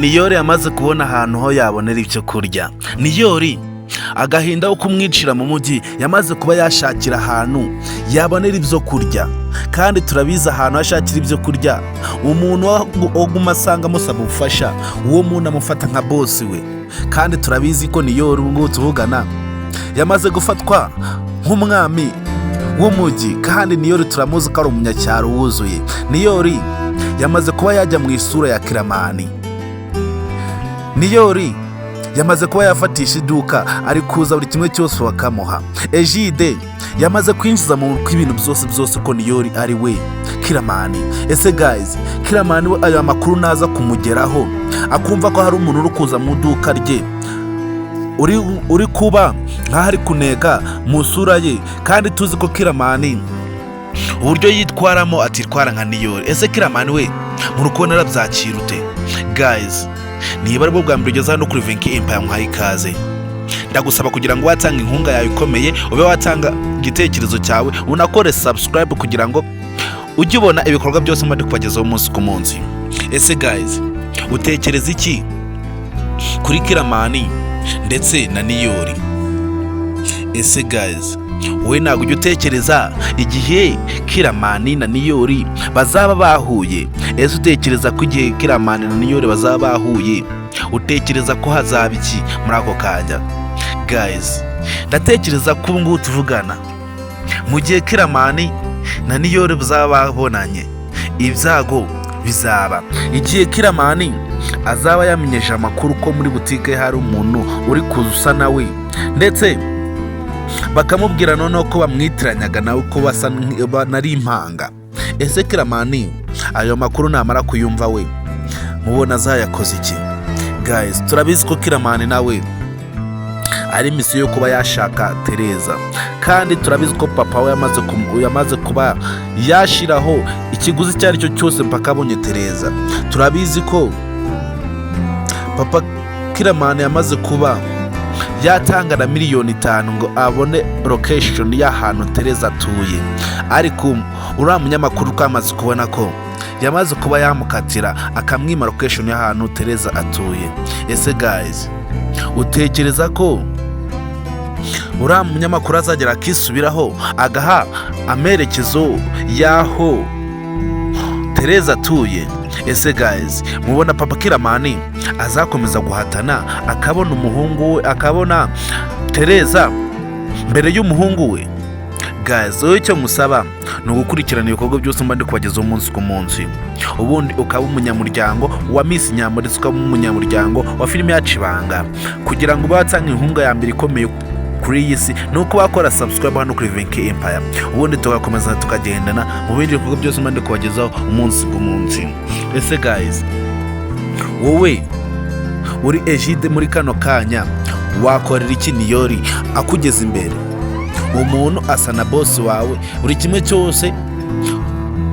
Niyori yamaze kubona ahantu ho yabonera ibyo kurya. Niyori agahinda ko kumwicira mu mujyi yamaze kuba yashakira ahantu yabonera ibyo kurya, kandi turabizi ahantu hashakira ibyo kurya umuntu waguma asanga amusaba ubufasha, uwo muntu amufata nka bosi we. Kandi turabizi ko Niyori ubu ngubu tuvugana yamaze gufatwa nk'umwami w'umujyi, kandi Niyori turamuzi ko ari umunyacyaro wuzuye. Niyori yamaze kuba yajya mu isura ya Killaman. Niyori yamaze kuba yafatisha iduka, ari kuza buri kimwe cyose bakamuha. Ejide yamaze kwinjiza mu ibintu byose ko Niyori ari we Killaman. Ese guys, Killaman we ayo makuru naza kumugeraho akumva ko hari umuntu uri kuza mu duka rye uri kuba nkaho ari kuneka mu sura ye, kandi tuzi ko Killaman uburyo yitwaramo atitwara nka Niyori. Ese Killaman we mu rukundo arabyakira ute? Guys, niba ari bwo bwa mbere ugeze hano kuri Venki Empire nkwaye ikaze, ndagusaba kugira ngo watanga inkunga yawe ikomeye, ube watanga igitekerezo cyawe, unakore subscribe kugira ngo ujye ubona ibikorwa byose mba ndi kubagezaho umunsi ku munsi. Ese guys, utekereza iki kuri Killaman ndetse na Niyori? Ese guys, wowe ntabwo ujya utekereza igihe Killaman na Niyori bazaba bahuye? Ese utekereza ko igihe Killaman na Niyori bazaba bahuye utekereza ko hazaba iki muri ako kanya? Guys, ndatekereza ko ubu ngubu tuvugana mu gihe Killaman na Niyori bazaba babonanye, ibyago bizaba igihe Killaman azaba yamenyeje amakuru ko muri butike hari umuntu uri kuza usa nawe, ndetse bakamubwira noneho ko bamwitiranyaga nawe ko basa nari impanga. Ese Killaman ayo makuru namara kuyumva we mubona azayakoze iki? Guys, turabizi ko Killaman nawe ari misiyo yo kuba yashaka Tereza, kandi turabizi ko papa we yamaze kuba yashiraho ikiguzi icyo ari cyo cyose mpaka abonye Tereza. Turabizi ko papa Killaman yamaze kuba yatanga na $5,000,000 ngo abone location y'ahantu Tereza atuye, ariko uriya munyamakuru twamaze kubona ko yamaze kuba yamukatira akamwima location y'ahantu Tereza atuye. Ese guys, utekereza ko uriya munyamakuru azagera akisubiraho agaha amerekezo y'aho Tereza atuye? Ese guys, mubona papa Killaman azakomeza guhatana akabona umuhungu we, akabona Tereza mbere y'umuhungu we? Guys, wowe icyo musaba ni ugukurikirana ibikorwa byose mba ndi kubagezaho umunsi ku munsi, ubundi ukaba umunyamuryango wa Miss Nyambo, ndetse ukaba umunyamuryango wa filime yacu Ibanga, kugira ngo ube watanga inkunga ya mbere ikomeye kuri iyi si nuko wakora subscribe hano kuri Venki Empire, ubundi tugakomeza tukagendana mu bindi bikorwa byose mba ndi kubagezaho umunsi ku munsi. Ese guys, wowe uri Ejide muri kano kanya wakorera iki Niyori akugeza imbere? Umuntu asa na boss wawe, buri kimwe cyose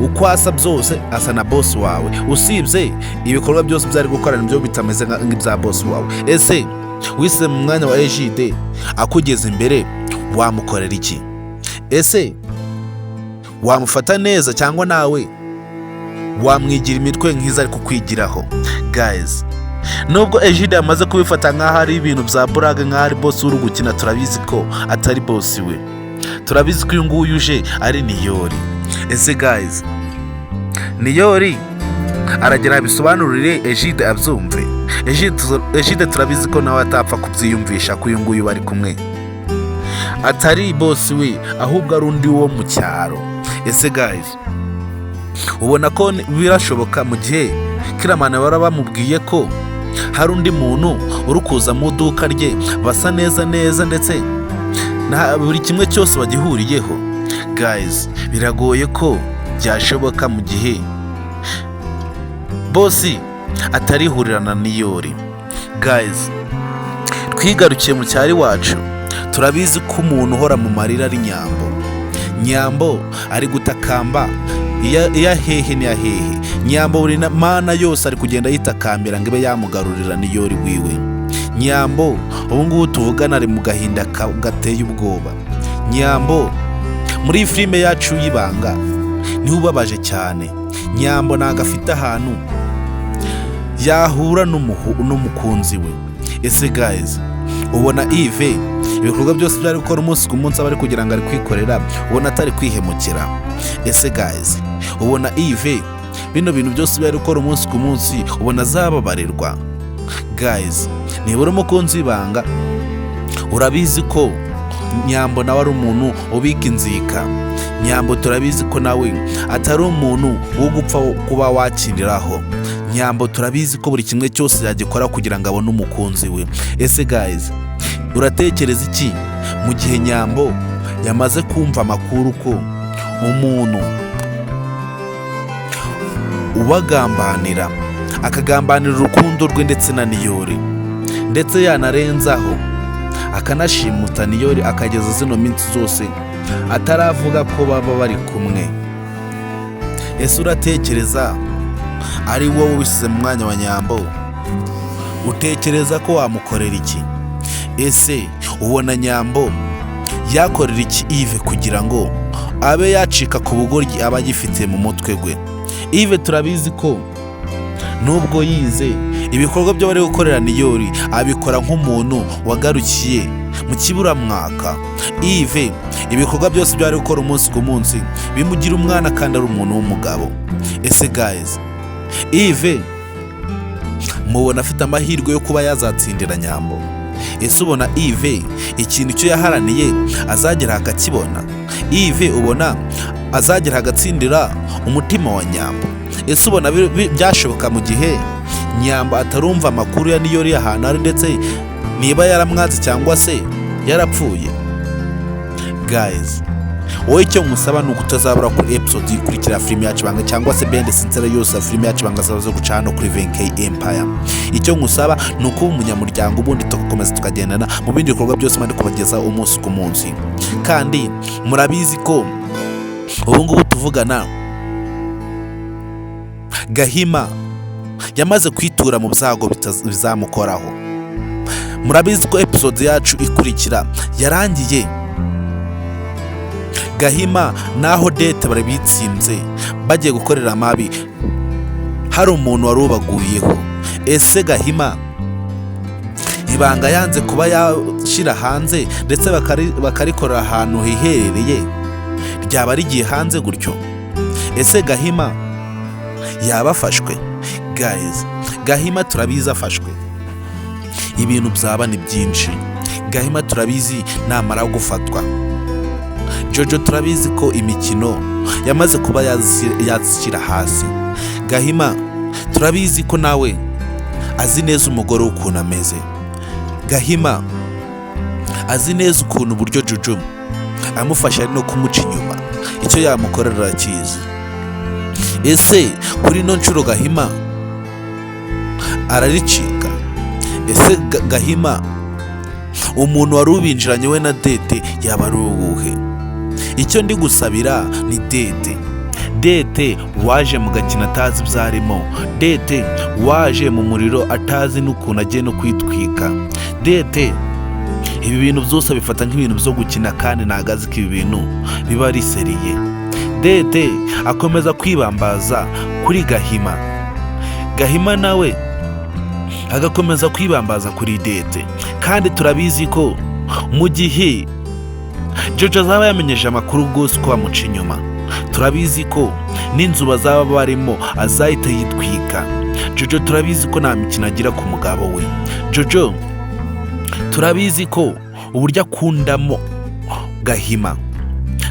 uko asa byose asa na boss wawe, usibye ibikorwa byose byari gukorana byo bitameze nk'ibya boss wawe. Ese wise mu mwanya wa Ejide akugeza imbere wamukorera iki? Ese wamufata neza cyangwa nawe wamwigira imitwe nk'iza ari kukwigiraho? Guys, nubwo Ejide yamaze kubifata nk'aho ari ibintu bya buraga, nk'aho ari boss uri gukina, turabizi ko atari boss we. Turabizi ko uyu nguyu uje ari Niyori. Ese guys, Niyori aragira bisobanurire Ejide abyumve. Ejide turabizi ko nawe atapfa kubyiyumvisha ko uyu nguyu bari kumwe atari boss we, ahubwo ari undi wo mu cyaro. Ese guys, ubona ko birashoboka mu gihe Killaman bara bamubwiye ko hari undi muntu uri kuza mu duka rye basa neza ndetse na buri kimwe cyose bagihuriyeho? Guys, biragoye ko byashoboka mu gihe boss atarihurira na Niyori. Guys, twigarukiye mu cyari wacu, turabizi ko umuntu uhora mu marira ari Nyambo ari gutakamba iya hehe ni hehe. Nyambo buri mana yose ari kugenda yitakambira ngo ibe yamugarurira Niyori wiwe. Nyambo ubu ngubu tuvugana ari mu gahinda gateye ubwoba. Nyambo muri filime yacu y'Ibanga niho ubabaje cyane. Nyambo ntago afite ahantu yahura n'umukunzi we. Ese guys, ubona Yves ibikorwa byose byari gukora umunsi ku munsi aba ari kugira ngo ari kwikorera, ubona atari kwihemukira? Ese guys, ubona Yves bino bintu byose byari gukora umunsi ku munsi ubona azababarirwa? Guys, nibura umukunzi w'ibanga, urabizi ko Nyambo nawe ari umuntu ubika inzika. Nyambo turabizi ko nawe atari umuntu wo gupfa kuba wakiniraho. Nyambo turabizi ko buri kimwe cyose yagikora kugira ngo abone umukunzi we. Ese guys, uratekereza iki mu gihe Nyambo yamaze kumva amakuru ko umuntu ubagambanira akagambanira urukundo rwe ndetse na Niyori, ndetse yanarenzaho akanashimuta Niyori akageza zino minsi zose ataravuga ko baba bari kumwe? Ese uratekereza ari wowe wisize mu mwanya wa Nyambo? Utekereza ko wamukorera iki? Ese ubona Nyambo yakorera iki Yves kugira ngo abe yacika ku bugoryi aba yifite mu mutwe gwe? Yves turabizi ko nubwo yize ibikorwa byo bari gukorera Niyori abikora nk'umuntu wagarukiye mu kiburamwaka. Yves ibikorwa byose byo ari gukora umunsi ku munsi bimugira umwana kandi ari umuntu w'umugabo. Ese guys, Yves mubona afite amahirwe yo kuba yazatsindira Nyambo? Ese ubona Yves ikintu cyo yaharaniye azagera akakibona? Yves ubona azagera agatsindira umutima wa Nyambo? Ese ubona byashoboka mu gihe Nyambo atarumva amakuru ya Niyori ahantu ari, ndetse niba yaramwazi cyangwa se yarapfuye? Guys, wowe icyo musaba ni ukutazabura kuri episode ikurikira filime yacu Ibanga, cyangwa se bende sincere yose filime yacu Ibanga zazo guca hano kuri VNK Empire. Icyo musaba ni ukuba umunyamuryango, ubundi tugakomeza tukagendana mu bindi bikorwa byose mandi kubagezaho umunsi ku munsi. Kandi murabizi ko ubu ngubu tuvugana Gahima yamaze kwitura mu byago bizamukoraho. Murabizi ko episode yacu ikurikira yarangiye Gahima naho date barabitsinze bagiye gukorera amabi, hari umuntu wari ubaguyeho. Ese Gahima Ibanga yanze kuba yashira hanze ndetse bakarikorera ahantu hiherereye, ryaba rigiye hanze gutyo? Ese Gahima yabafashwe? Guys, Gahima turabizi afashwe ibintu byaba ni byinshi. Gahima turabizi namara gufatwa. Jojo turabizi ko imikino yamaze kuba yazishyira hasi. Gahima turabizi ko nawe azi neza umugore ukuntu ameze. Gahima azi neza ukuntu uburyo Jojo amufasha no kumuca inyuma, icyo yamukorera arakizi. Ese kuri no nshuro Gahima araricika? Ese Gahima umuntu wari ubinjiranye we na date yaba ari uwuhe? Icyo ndi gusabira ni date waje mu gakina atazi byarimo, date waje mu muriro atazi n'ukuntu agiye no kwitwika. Date ibi bintu byose bifata nk'ibintu byo gukina kandi nagazi ko ibi bintu biba ari seriye. Date akomeza kwibambaza kuri Gahima, Gahima nawe agakomeza kwibambaza kuri date. Kandi turabizi ko mu gihe Jojo azaba yamenyeje amakuru bwose ko bamuca inyuma, turabizi ko n'inzu bazaba barimo azahita yitwika. Jojo turabizi ko nta mikino agira ku mugabo we. Jojo turabizi ko uburyo akundamo Gahima,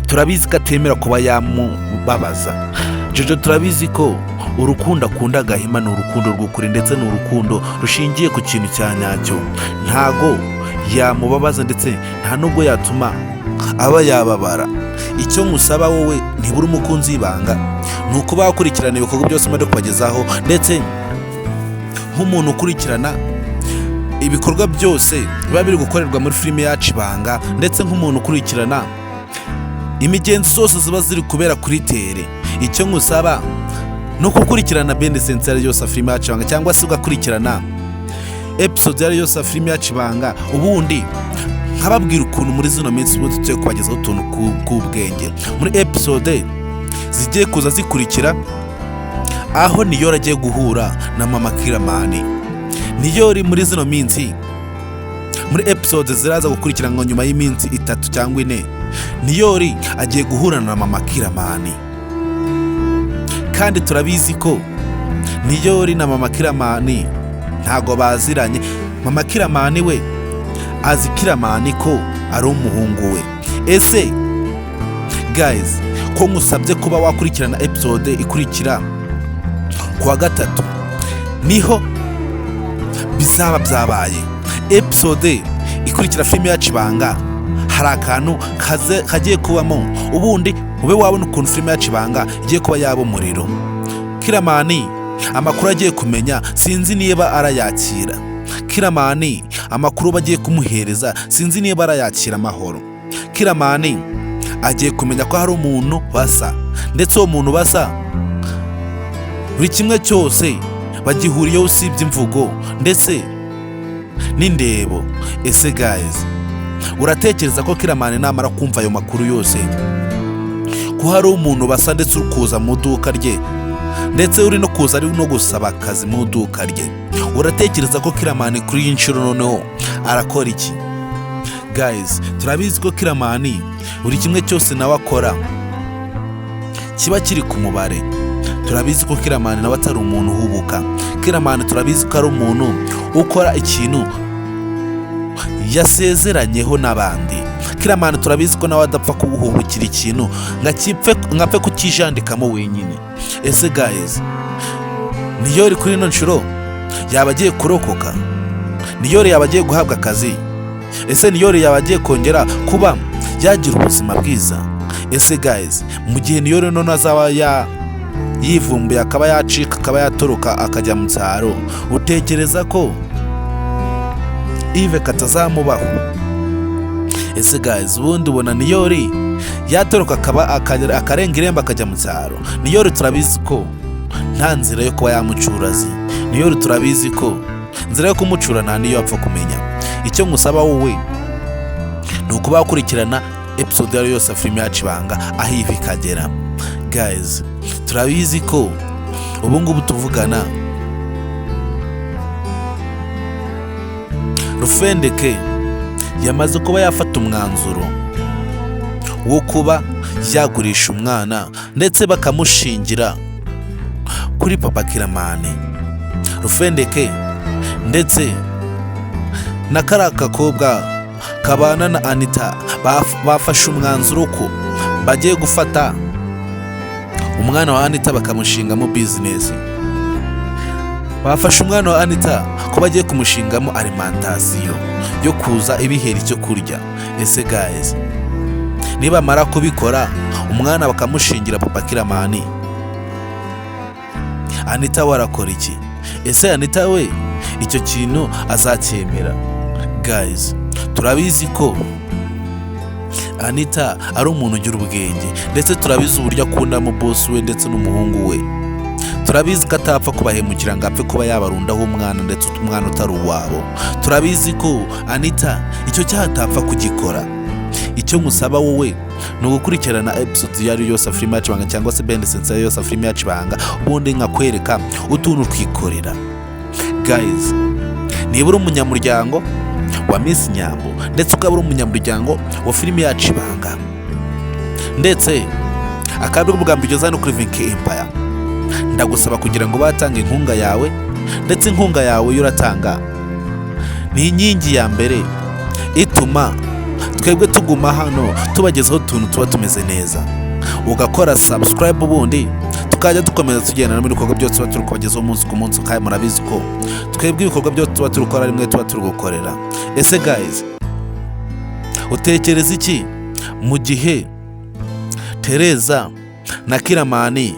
turabizi ko atemera kuba yamubabaza. Jojo turabizi ko urukundo akunda Gahima ni urukundo rw'ukuri, ndetse ni urukundo rushingiye ku kintu cya nyacyo. Ntago yamubabaza ndetse nta nubwo yatuma aba yababara. Icyo musaba wowe ntibura umukunzi w'Ibanga ni ukuba wakurikirana ibikorwa byose mari kubagezaho, ndetse nk'umuntu ukurikirana ibikorwa byose biba biri gukorerwa muri filime yacu Ibanga, ndetse nk'umuntu ukurikirana imigenzo zose ziba ziri kubera kuri tere. Icyo ngusaba no gukurikirana bende sincere yose filime yacu Ibanga, cyangwa se ugakurikirana episode yari yose filime yacu Ibanga, ubundi nkababwira ukuntu muri zino minsi ubundi tugiye kubagezaho utuntu k'ubwenge. Muri episode zigiye kuza zikurikira aho Niyori agiye guhura na mama Killaman. Niyori muri zino minsi, muri episode ziraza gukurikirana nyuma y'iminsi 3 cyangwa 4, Niyori agiye guhura na mama Killaman. Kandi turabizi ko Niyori na mama Killaman ntago baziranye. Mama Killaman we azi Killaman ko ari umuhungu we. Ese guys, ko ngusabye kuba wakurikirana episode ikurikira kuwa 3 niho bizaba byabaye. Episode ikurikira filime yacu Ibanga hari akantu kagiye kubamo, ubundi ube wabona ukuntu filime yacu Ibanga igiye kuba yaba umuriro. Killaman amakuru agiye kumenya sinzi niba arayakira. Killaman amakuru bagiye kumuhereza sinzi niba arayakira amahoro. Killaman agiye kumenya ko hari umuntu basa, ndetse uwo muntu basa buri kimwe cyose bagihuriyeho usibye imvugo ndetse n'indebo. Ese guys, uratekereza ko Killaman namara kumva ayo makuru yose ko hari umuntu basa ndetse uri kuza mu duka rye, ndetse uri no kuza ari no gusaba akazi mu duka rye, uratekereza ko Killaman kuri iyi nshuro noneho arakora iki? Guys, turabizi ko Killaman buri kimwe cyose nawe akora kiba kiri ku mubare. Turabizi ko Killaman nawe atari umuntu uhubuka. Killaman turabizi ko ari umuntu ukora ikintu yasezeranyeho n'abandi. Killaman turabizi ko nawe adapfa kuguhubukira ikintu ngapfe kukijandikamo wenyine. Ese guys, Niyori kuri ino nshuro yaba agiye kurokoka? Niyori yaba agiye guhabwa akazi? Ese Niyori yaba agiye kongera kuba yagira ubuzima bwiza? Ese guys, mu gihe Niyori none azaba yivumbuye akaba yacika akaba yatoroka akajya mu cyaro, utekereza ko Ive katazamubaho? Ese guys, ubundi ubona Niyori yatoroka akaba akarenga irembo akajya mu cyaro? Niyori turabizi ko nta nzira yo kuba yamucurazi. Niyori turabizi ko nzira yo kumucura nta niyo apfa kumenya. Icyo ngusaba wowe ni ukuba wakurikirana episode yari yose filime yacu Ibanga aho ivi ikagera. Guys, turabizi ko ubu ngubu tuvugana Rufendeke yamaze kuba yafata umwanzuro wo kuba yagurisha umwana ndetse bakamushingira kuri papa Killaman. Rufendeke ndetse na kariya kakobwa kabana na Anita bafashe umwanzuro ko bagiye gufata umwana wa Anita bakamushingamo business. Bafashe umwana wa Anita ko bagiye kumushingamo alimentation yo kuza ibiheri cyo kurya. Ese guys, niba mara kubikora umwana bakamushingira papa Killaman, Anita warakora iki? Ese Anita we icyo kintu azacyemera? Guys, turabizi ko Anita ari umuntu ugira ubwenge, ndetse turabizi uburyo akunda mu boss we ndetse n'umuhungu we. Turabizi ko atapfa kubahemukira ngo apfe kuba yabarundaho umwana ndetse umwana utari uwabo. Turabizi ko Anita icyo cyaha atapfa kugikora. Icyo ngusaba wowe ni ugukurikirana episode yari yose filime yacu Ibanga cyangwa se bende sense yose filime yacu Ibanga, ubundi nkakwereka utuntu twikorera. Guys, niba uri umunyamuryango wa Miss Nyambo ndetse ukaba uri umunyamuryango wa filime yacu Ibanga, ndetse akaba ari ubwa mbere hano kuri Vinke Empire, ndagusaba kugira ngo batange inkunga yawe, ndetse inkunga yawe yuratanga ni inkingi ya mbere ituma twebwe tuguma hano tubagezaho utuntu tuba tumeze neza. Ugakora subscribe, ubundi tukajya dukomeza tugendana muri ibikorwa byose tuba turi kubagezaho umunsi ku munsi, kandi murabizi ko twebwe ibikorwa byose tuba turi gukora rimwe tuba turi gukorera. Ese guys, utekereza iki mu gihe Tereza na Killaman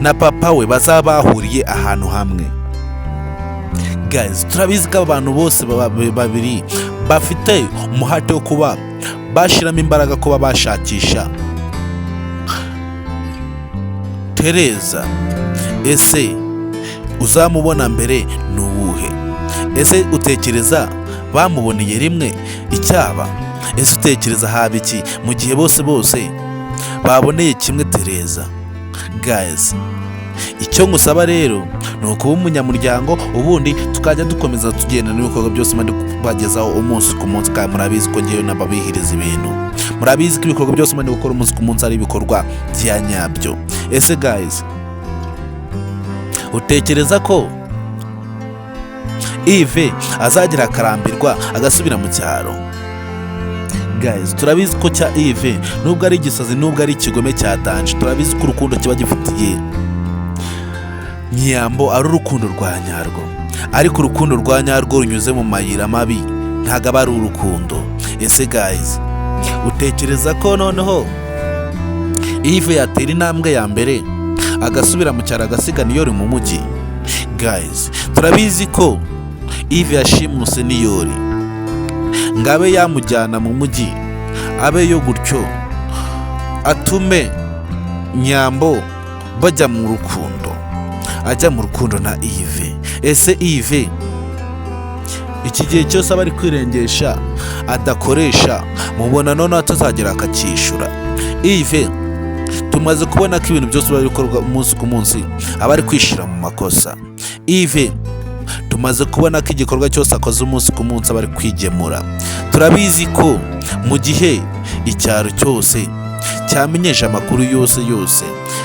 na papa we bazaba bahuriye ahantu hamwe? Guys, turabizi ko abantu bose babiri bafite umuhate wo kuba bashiramo imbaraga kuba bashakisha Tereza. Ese uzamubona mbere ni uwuhe? Ese utekereza bamuboneye rimwe icyaba? Ese utekereza haba iki mu gihe bose baboneye kimwe Tereza? Guys, icyo ngusaba rero ni ukuba umunyamuryango, ubundi tukajya dukomeza tugenda n'ibikorwa byose mandi kubagezaho umunsi ku munsi. Kandi murabizi ko ngewe nababihiriza ibintu, murabizi ko ibikorwa byose mandi gukora umunsi ku munsi ari ibikorwa bya nyabyo. Ese guys, utekereza ko Yves azagera akarambirwa agasubira mu cyaro? Guys, turabizi ko cya Yves nubwo ari igisazi, nubwo ari ikigome cya danje, turabizi ko urukundo kiba gifitiye Nyambo ari urukundo rwa nyarwo, ariko urukundo rwa nyarwo runyuze mu mayira mabi ntago aba ari urukundo. Ese guys, utekereza ko noneho Yves yatera intambwe ya mbere agasubira mu cyaro agasiga Niyori mu mujyi? Guys, turabizi ko Yves yashimuse Niyori ngabe yamujyana mu mujyi abeyo, gutyo atume Nyambo bajya mu rukundo, ajya mu rukundo na Yves. Ese Yves iki gihe cyose aba ari kwirengesha adakoresha, mubona noneho atazagera akacyishura? Yves tumaze kubona ko ibintu byose bari gukorwa umunsi ku munsi aba ari kwishira mu makosa. Yves tumaze kubona ko igikorwa cyose akoze umunsi ku munsi aba ari kwigemura. Turabizi ko mu gihe icyaro cyose cyamenyeje amakuru yose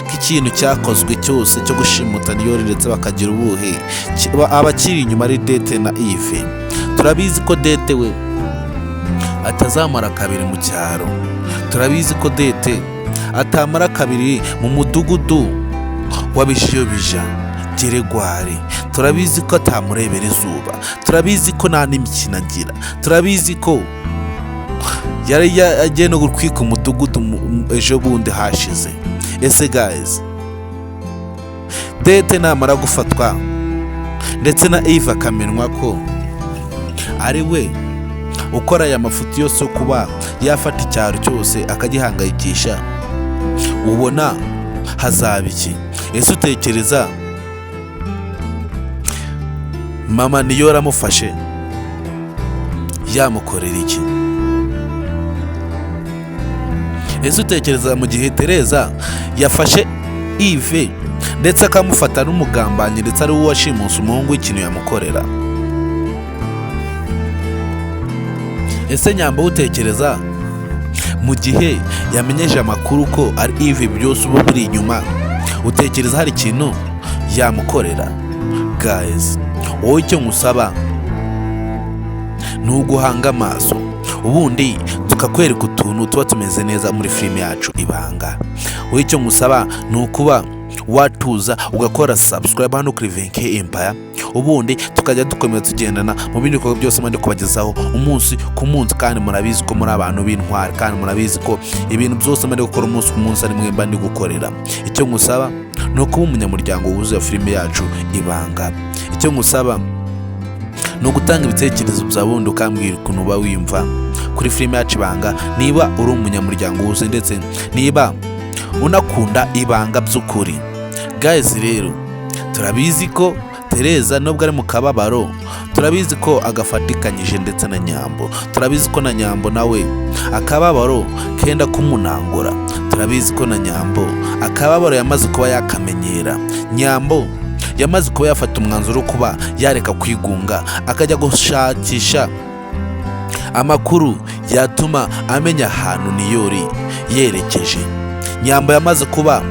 ko ikintu cyakozwe cyose cyo gushimuta Niyori ndetse bakagira ubuhe, abakiri inyuma ari Dete na Yves. Turabizi ko Dete we atazamara kabiri mu cyaro, turabizi ko Dete atamara kabiri mu mudugudu w'abishiyobija Geregwari, turabizi ko atamurebera izuba, turabizi ko nta n'imikino agira, turabizi ko yari yagiye no gutwika umudugudu ejo bundi hashize. Ese guys, Dete namara gufatwa ndetse na Yves akamenwa ko ari we ukora aya mafuti yose yo kuba yafata icyaro cyose akagihangayikisha, ubona hazaba iki? Ese utekereza mama Niyori amufashe yamukorera iki? Ese utekereza mu gihe Tereza yafashe Yves ndetse akamufata n'umugambanyi ndetse ari we washimuse umuhungu w'ikintu yamukorera? Ese Nyambo utekereza mu gihe yamenyeje amakuru ko ari Yves byose uba biri inyuma, utekereza hari ikintu yamukorera? Guys, wowe icyo ngusaba ni uguhanga amaso, ubundi tukakwereka utuntu tuba tumeze neza muri filime yacu Ibanga. Wowe icyo ngusaba ni ukuba watuza ugakora subscribe hano kuri Venke Empire, ubundi tukajya dukomeza tugendana mu bindi bikorwa byose mandi kubagezaho umunsi ku munsi. Kandi murabizi ko muri abantu b'intwari, kandi murabizi ko ibintu byose mandi gukora umunsi ku munsi ari mwemba ndi gukorera. Icyo ngusaba ni ukuba umunyamuryango wuzuye filime yacu Ibanga. Icyo ngusaba ni ugutanga ibitekerezo bya bundi ukambwira ukuntu uba wiyumva kuri filime yacu Ibanga, niba uri umunyamuryango wuzuye ndetse niba unakunda Ibanga by'ukuri. Guys, rero turabizi ko Tereza nubwo ari mu kababaro, turabizi ko agafatikanyije ndetse na Nyambo, turabizi ko na Nyambo nawe akababaro kenda kumunangura, turabizi ko na Nyambo akababaro yamaze kuba yakamenyera. Nyambo yamaze kuba yafata umwanzuro kuba yareka kwigunga akajya gushakisha amakuru yatuma amenya ahantu Niyori yerekeje. Nyambo yamaze kuba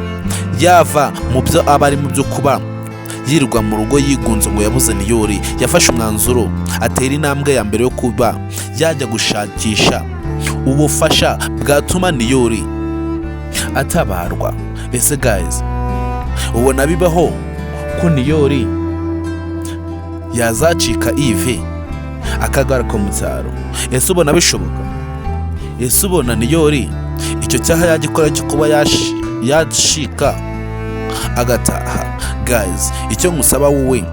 yava mu byo abari mu byo kuba yirirwa mu rugo yigunze ngo yabuze Niyori, yafashe umwanzuro atera intambwe ya mbere yo kuba yajya gushakisha ubufasha bwatuma Niyori atabarwa. Ese guys, ubona bibaho ko Niyori yazacika Yves akagaruka mu cyaro? Ese ubona bishoboka? Ese ubona Niyori icyo cyaha yagikora cyo kuba yashika agataha? Guys, icyo ngusaba wowe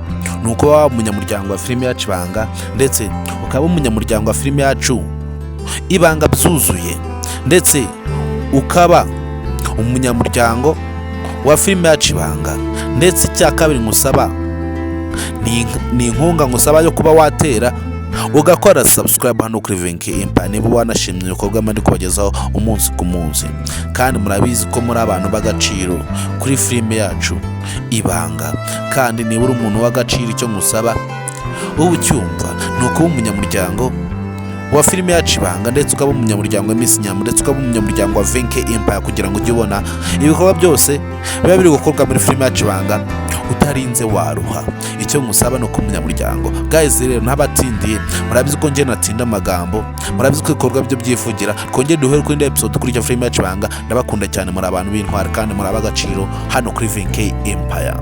ni uko waba umunyamuryango wa filime yacu Ibanga, ndetse ukaba umunyamuryango wa filime yacu Ibanga byuzuye, ndetse ukaba umunyamuryango wa filime yacu Ibanga. Ndetse icya kabiri ngusaba ni inkunga ngusaba yo kuba watera ugakora subscribe hano kuri Venke Empire niba wanashimye ibikorwa mandi kubagezaho umunsi ku munsi. Kandi murabizi ko muri abantu b'agaciro kuri filime yacu Ibanga, kandi niba uri umuntu w'agaciro icyo ngusaba ubu cyumva ni ukuba umunyamuryango wa filime yacu Ibanga, ndetse ukaba umunyamuryango wa Miss Nyam, ndetse ukaba umunyamuryango wa Venke Empire kugira ngo ujye ubona ibikorwa byose biba biri gukorwa muri filime yacu Ibanga utarinze waruha. Icyo ngusaba no kumunyamuryango. Guys, rero ntabatindiye, murabizi ko nje natinda amagambo, murabizi ko ibikorwa byo byivugira. Twongeye duhere kuri episode kuri filime yacu Ibanga. Ndabakunda cyane, muri abantu b'intwari kandi muri abagaciro hano kuri Venke Empire.